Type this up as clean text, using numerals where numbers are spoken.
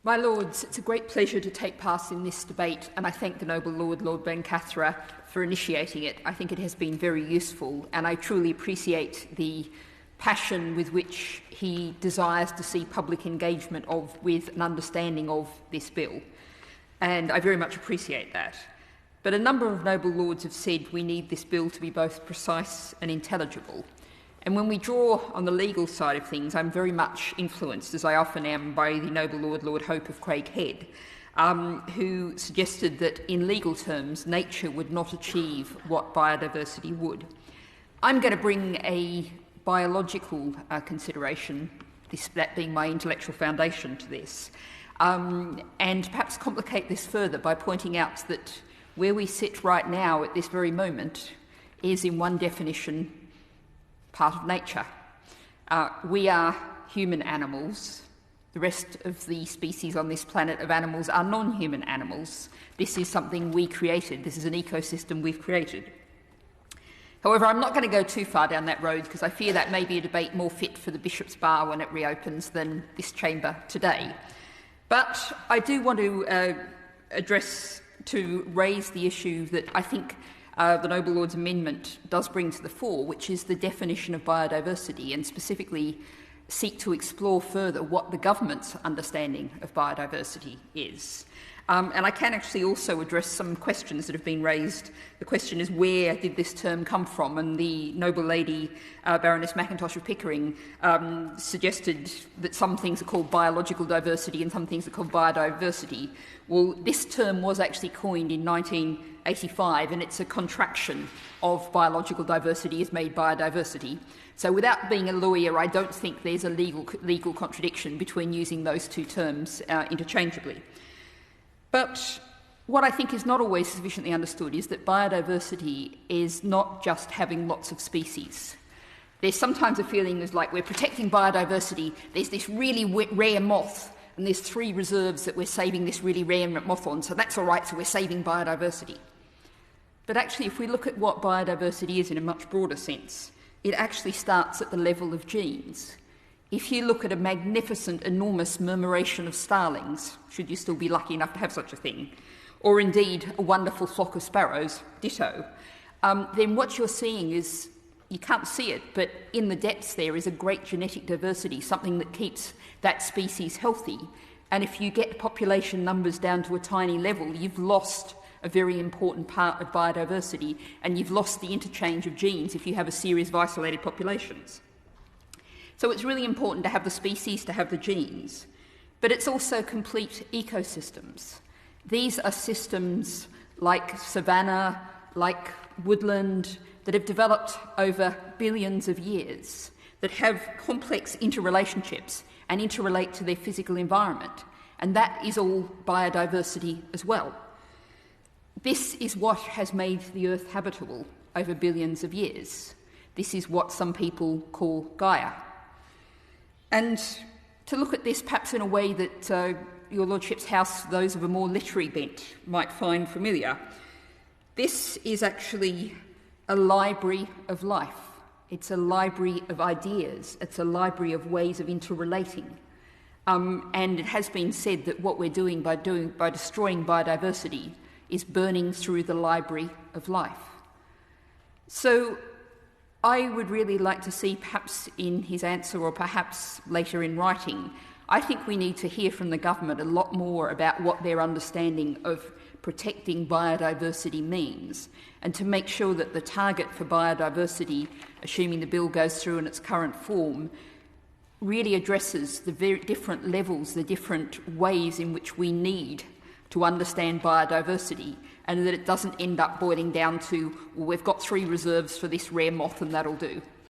My Lords, it's a great pleasure to take part in this debate, and I thank the Noble Lord, Lord Ben-Cathra, for initiating it. I think it has been very useful, and I truly appreciate the passion with which he desires to see public engagement with an understanding of this bill, and I very much appreciate that. But a number of Noble Lords have said we need this bill to be both precise and intelligible. And when we draw on the legal side of things, I'm very much influenced, as I often am, by the Noble Lord, Lord Hope of Craighead, who suggested that in legal terms, nature would not achieve what biodiversity would. I'm going to bring a biological consideration, that being my intellectual foundation to this, and perhaps complicate this further by pointing out that where we sit right now at this very moment is, in one definition, part of nature. We are human animals. The rest of the species on this planet of animals are non-human animals. This is something we created. This is an ecosystem we've created. However, I'm not going to go too far down that road because I fear that may be a debate more fit for the Bishop's Bar when it reopens than this chamber today. But I do want to raise the issue that I think the Noble Lord's amendment does bring to the fore, which is the definition of biodiversity, and specifically seek to explore further what the government's understanding of biodiversity is. And I can actually also address some questions that have been raised. The question is, where did this term come from? And the noble lady, Baroness McIntosh of Pickering, suggested that some things are called biological diversity and some things are called biodiversity. Well, this term was actually coined in 1985, and it's a contraction of biological diversity is made biodiversity. So without being a lawyer, I don't think there's a legal contradiction between using those two terms interchangeably. But what I think is not always sufficiently understood is that biodiversity is not just having lots of species. There's sometimes a feeling is like we're protecting biodiversity, there's this really rare moth, and there's 3 reserves that we're saving this really rare moth on, so that's all right, so we're saving biodiversity. But actually, if we look at what biodiversity is in a much broader sense, it actually starts at the level of genes. If you look at a magnificent, enormous murmuration of starlings, should you still be lucky enough to have such a thing, or indeed a wonderful flock of sparrows, ditto, then what you're seeing is, you can't see it, but in the depths there is a great genetic diversity, something that keeps that species healthy. And if you get population numbers down to a tiny level, you've lost a very important part of biodiversity, and you've lost the interchange of genes if you have a series of isolated populations. So it's really important to have the species, to have the genes, but it's also complete ecosystems. These are systems like savanna, like woodland, that have developed over billions of years, that have complex interrelationships and interrelate to their physical environment. And that is all biodiversity as well. This is what has made the Earth habitable over billions of years. This is what some people call Gaia. And to look at this perhaps in a way that your Lordship's House, those of a more literary bent, might find familiar, this is actually a library of life. It's a library of ideas. It's a library of ways of interrelating. And it has been said that what we're doing by destroying biodiversity is burning through the library of life. So I would really like to see, perhaps in his answer or perhaps later in writing, I think we need to hear from the government a lot more about what their understanding of protecting biodiversity means, and to make sure that the target for biodiversity, assuming the bill goes through in its current form, really addresses the very different levels, the different ways in which we need to understand biodiversity, and that it doesn't end up boiling down to, well, we've got 3 reserves for this rare moth and that'll do.